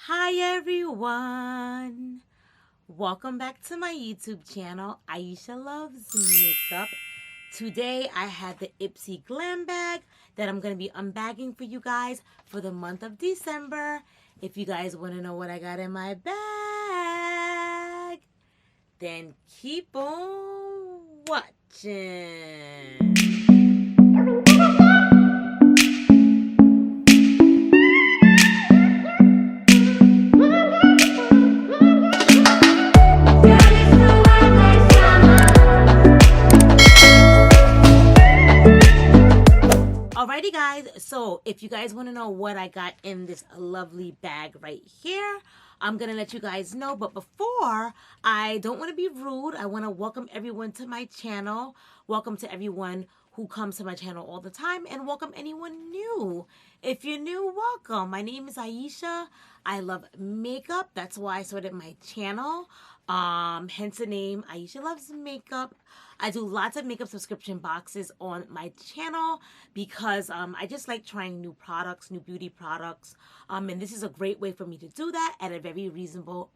Hi everyone! Welcome back to my YouTube channel, Aisha Loves Makeup. Today I had the Ipsy Glam Bag that I'm going to be unbagging for you guys for the month of December. If you guys want to know what I got in my bag, then keep on watching. Alrighty guys, so if you guys want to know what I got in this lovely bag right here, I'm going to let you guys know. But before, I don't want to be rude. I want to welcome everyone to my channel. Welcome to everyone who comes to my channel all the time, and welcome anyone new. If you're new, welcome. My name is Aisha. I love makeup. That's why I started my channel. Hence the name Aisha Loves Makeup. I do lots of makeup subscription boxes on my channel because I just like trying new products, new beauty products. And this is a great way for me to do that at a very reasonable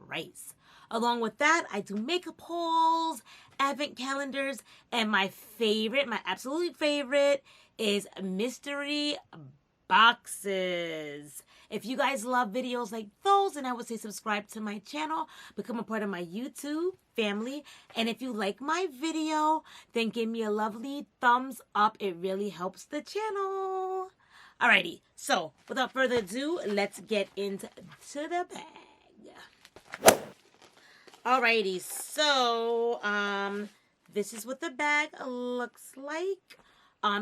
price. Along with that, I do makeup hauls, advent calendars, and my favorite, my absolute favorite, is mystery boxes. If you guys love videos like those, then I would say subscribe to my channel, become a part of my YouTube family, and if you like my video, then give me a lovely thumbs up. It really helps the channel. Alrighty, so without further ado, let's get into the bag. Alrighty, so this is what the bag looks like.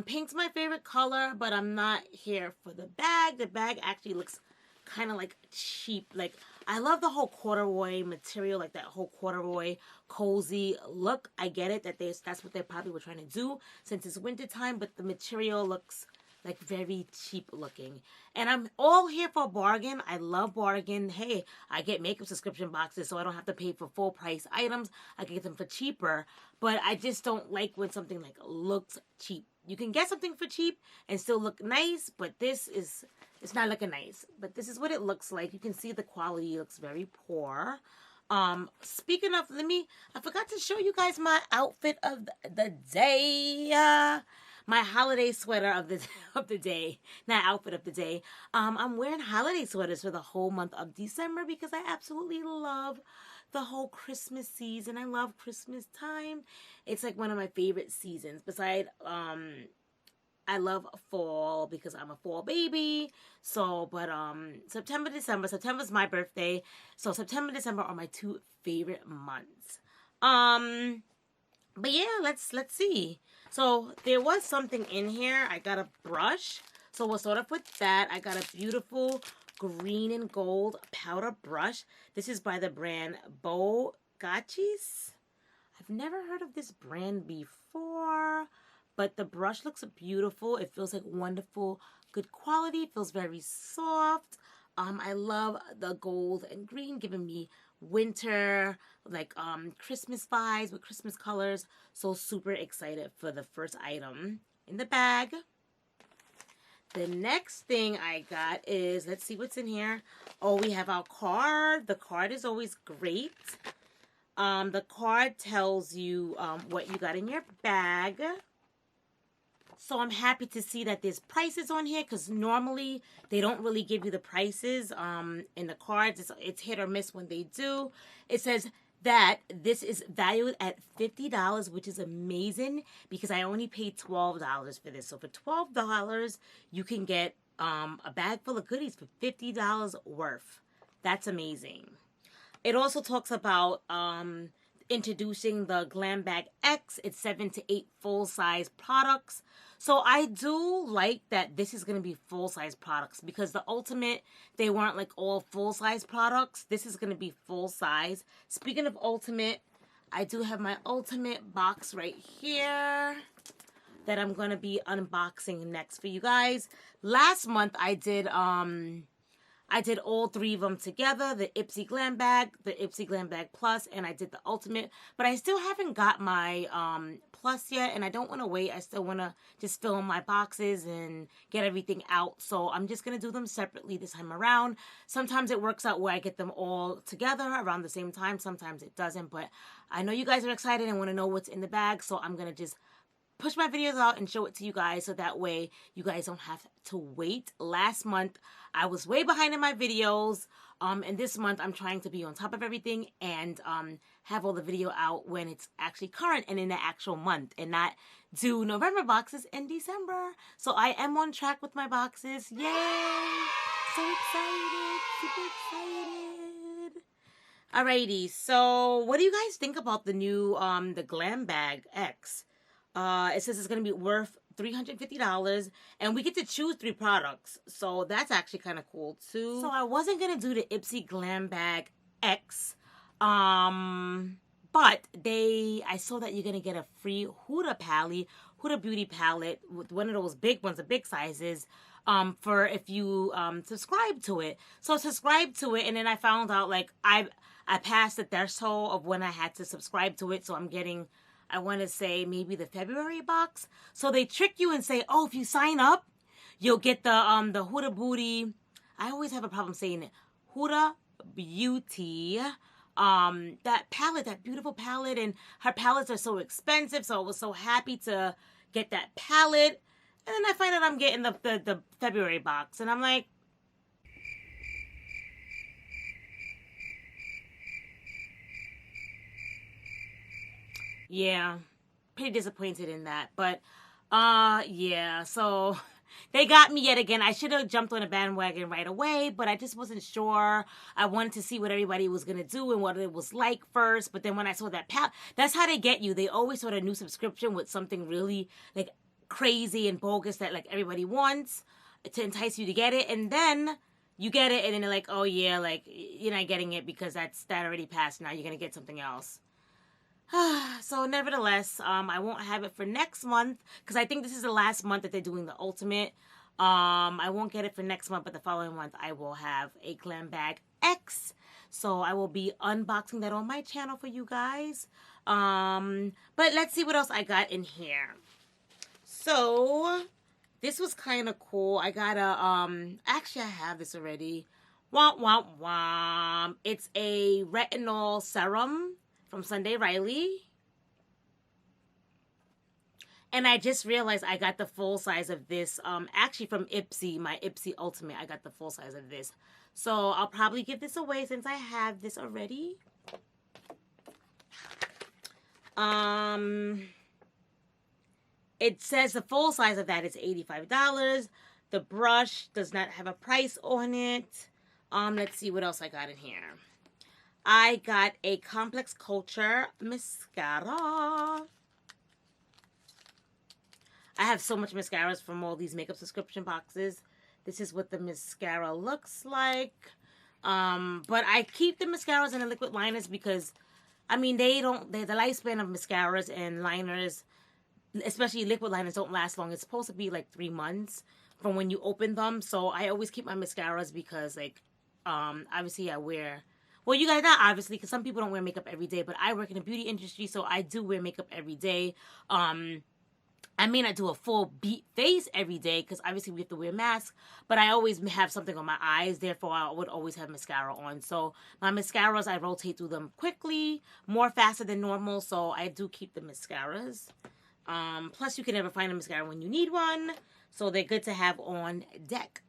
Pink's my favorite color, but I'm not here for the bag. The bag actually looks kind of like cheap. Like, I love the whole corduroy material, like that whole corduroy cozy look. I get it that that's what they probably were trying to do since it's winter time, but the material looks like very cheap looking. And I'm all here for a bargain. I love bargain. Hey, I get makeup subscription boxes, so I don't have to pay for full price items. I can get them for cheaper, but I just don't like when something like looks cheap. You can get something for cheap and still look nice, but it's not looking nice. But this is what it looks like. You can see the quality looks very poor. Speaking of, I forgot to show you guys my outfit of the day. My holiday sweater of the day, not outfit of the day. I'm wearing holiday sweaters for the whole month of December because I absolutely love the whole Christmas season. I love Christmas time. It's like one of my favorite seasons. Besides, I love fall because I'm a fall baby. So, but September, December. September's my birthday. So September, December are my two favorite months. But yeah, let's see. So there was something in here. I got a brush. So we'll start off with that. I got a beautiful green and gold powder brush. This is by the brand Bogachis. I've never heard of this brand before, but the brush looks beautiful. It feels like wonderful, good quality. It feels very soft. I love the gold and green, giving me winter, like Christmas vibes with Christmas colors. So super excited for the first item in the bag. The next thing I got is, let's see what's in here. Oh, we have our card. The card is always great. The card tells you what you got in your bag. So I'm happy to see that there's prices on here because normally they don't really give you the prices in the cards. It's hit or miss when they do. It says that this is valued at $50, which is amazing because I only paid $12 for this. So for $12, you can get a bag full of goodies for $50 worth. That's amazing. It also talks about introducing the Glam Bag X. It's 7 to 8 full-size products. So I do like that this is going to be full-size products because the Ultimate, they weren't like all full-size products. This is going to be full-size. Speaking of Ultimate, I do have my Ultimate box right here that I'm going to be unboxing next for you guys. Last month I did I did all 3 of them together, the Ipsy Glam Bag, the Ipsy Glam Bag Plus, and I did the Ultimate. But I still haven't got my Plus yet, and I don't want to wait. I still want to just fill in my boxes and get everything out. So I'm just going to do them separately this time around. Sometimes it works out where I get them all together around the same time. Sometimes it doesn't, but I know you guys are excited and want to know what's in the bag, so I'm going to just push my videos out and show it to you guys so that way you guys don't have to wait. Last month, I was way behind in my videos, and this month I'm trying to be on top of everything and have all the video out when it's actually current and in the actual month and not do November boxes in December. So I am on track with my boxes. Yay! So excited! Super excited! Alrighty, so what do you guys think about the new, the Glam Bag X? It says it's going to be worth $350, and we get to choose 3 products. So that's actually kind of cool, too. So I wasn't going to do the Ipsy Glam Bag X, but I saw that you're going to get a free Huda Beauty palette with one of those big ones, the big sizes, for if you subscribe to it. So I subscribed to it, and then I found out, like, I passed the threshold of when I had to subscribe to it, so I'm getting, I want to say maybe the February box. So they trick you and say, oh, if you sign up, you'll get the Huda Beauty. I always have a problem saying it. Huda Beauty. That palette, that beautiful palette, and her palettes are so expensive. So I was so happy to get that palette. And then I find out I'm getting the February box, and I'm like, yeah, pretty disappointed in that. But, yeah, so they got me yet again. I should have jumped on a bandwagon right away, but I just wasn't sure. I wanted to see what everybody was going to do and what it was like first. But then when I saw that that's how they get you. They always sort of new subscription with something really, like, crazy and bogus that, like, everybody wants to entice you to get it. And then you get it, and then they're like, oh, yeah, like, you're not getting it because that already passed. Now you're going to get something else. So nevertheless, I won't have it for next month because I think this is the last month that they're doing the Ultimate. I won't get it for next month, but the following month I will have a Glam Bag X. So I will be unboxing that on my channel for you guys. But let's see what else I got in here. So this was kind of cool. I got a, actually I have this already. Womp, womp, womp. It's a Retinol Serum from Sunday Riley. And I just realized I got the full size of this, actually from Ipsy, my Ipsy Ultimate. I got the full size of this. So I'll probably give this away since I have this already. It says the full size of that is $85. The brush does not have a price on it. Let's see what else I got in here. I got a Complex Culture mascara. I have so much mascaras from all these makeup subscription boxes. This is what the mascara looks like. But I keep the mascaras and the liquid liners because, I mean, the lifespan of mascaras and liners, especially liquid liners, don't last long. It's supposed to be like 3 months from when you open them. So I always keep my mascaras because, like, obviously I wear... Well, you guys, not obviously, because some people don't wear makeup every day, but I work in the beauty industry, so I do wear makeup every day. I may not do a full beat face every day, because obviously we have to wear masks, but I always have something on my eyes, therefore I would always have mascara on. So my mascaras, I rotate through them quickly, more faster than normal, so I do keep the mascaras. Plus, you can never find a mascara when you need one, so they're good to have on deck.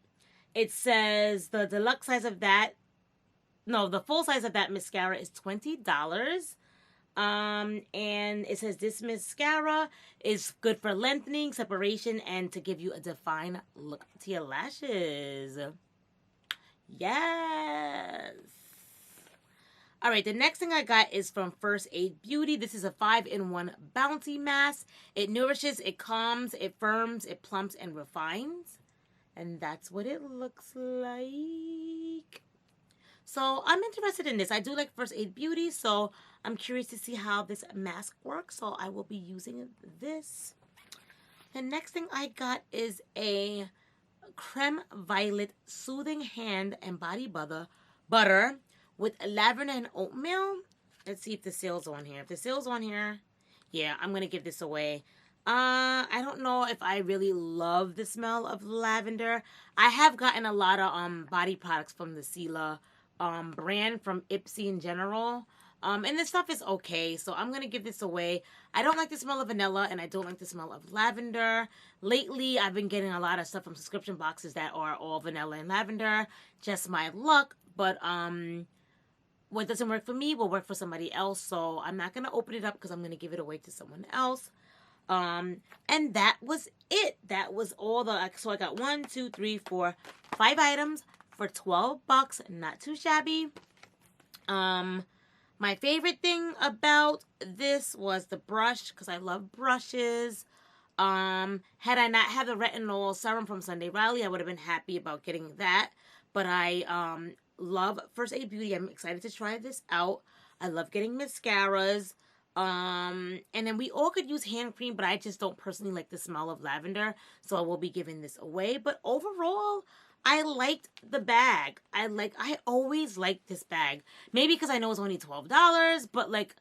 It says the deluxe size of that, no, the full size of that mascara is $20. And it says this mascara is good for lengthening, separation, and to give you a defined look to your lashes. Yes. All right, the next thing I got is from First Aid Beauty. This is a 5-in-1 bounty mask. It nourishes, it calms, it firms, it plumps, and refines. And that's what it looks like. So I'm interested in this. I do like First Aid Beauty, so I'm curious to see how this mask works. So I will be using this. The next thing I got is a Creme Violet Soothing Hand and Body Butter with lavender and oatmeal. Let's see if the sale's on here. If the sale's on here, yeah, I'm going to give this away. I don't know if I really love the smell of lavender. I have gotten a lot of body products from the Sela brand, from Ipsy in general. And this stuff is okay, so I'm going to give this away. I don't like the smell of vanilla, and I don't like the smell of lavender. Lately, I've been getting a lot of stuff from subscription boxes that are all vanilla and lavender. Just my luck, but what doesn't work for me will work for somebody else, so I'm not going to open it up because I'm going to give it away to someone else. And that was it. That was all so I got 1, 2, 3, 4, 5 items for $12. Not too shabby. My favorite thing about this was the brush, because I love brushes. Had I not had the Retinol Serum from Sunday Riley, I would have been happy about getting that. But I love First Aid Beauty. I'm excited to try this out. I love getting mascaras. And then we all could use hand cream, but I just don't personally like the smell of lavender, so I will be giving this away. But overall, I liked the bag. I always liked this bag. Maybe because I know it's only $12, but like,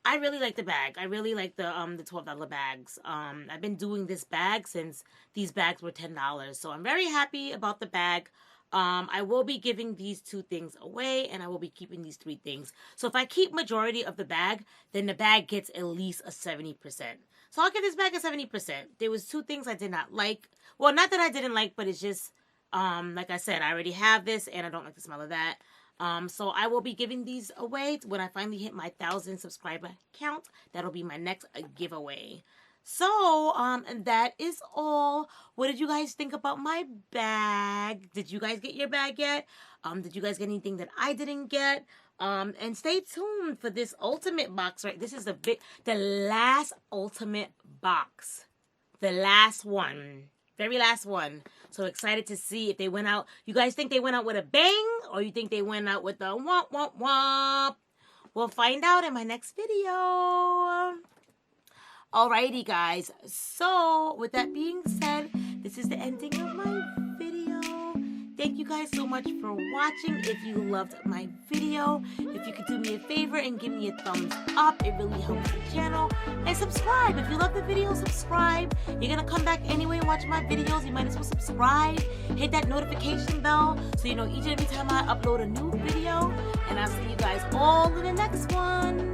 I really like the bag. I really like the $12 bags. I've been doing this bag since these bags were $10, so I'm very happy about the bag. I will be giving these 2 things away, and I will be keeping these 3 things. So if I keep majority of the bag, then the bag gets at least a 70%. So I'll give this bag a 70%. There was 2 things I did not like. Well, not that I didn't like, but it's just, like I said, I already have this, and I don't like the smell of that. So I will be giving these away when I finally hit my 1,000 subscriber count. That'll be my next giveaway. So, that is all. What did you guys think about my bag? Did you guys get your bag yet? Did you guys get anything that I didn't get? And stay tuned for this ultimate box, right? This is the last ultimate box. The last one. Very last one. So excited to see if they went out. You guys think they went out with a bang? Or you think they went out with a womp, womp, womp? We'll find out in my next video. Alrighty, guys. So, with that being said, this is the ending of my video. Thank you guys so much for watching. If you loved my video, if you could do me a favor and give me a thumbs up, it really helps the channel. And subscribe. If you love the video, subscribe. You're going to come back anyway and watch my videos. You might as well subscribe. Hit that notification bell so you know each and every time I upload a new video. And I'll see you guys all in the next one.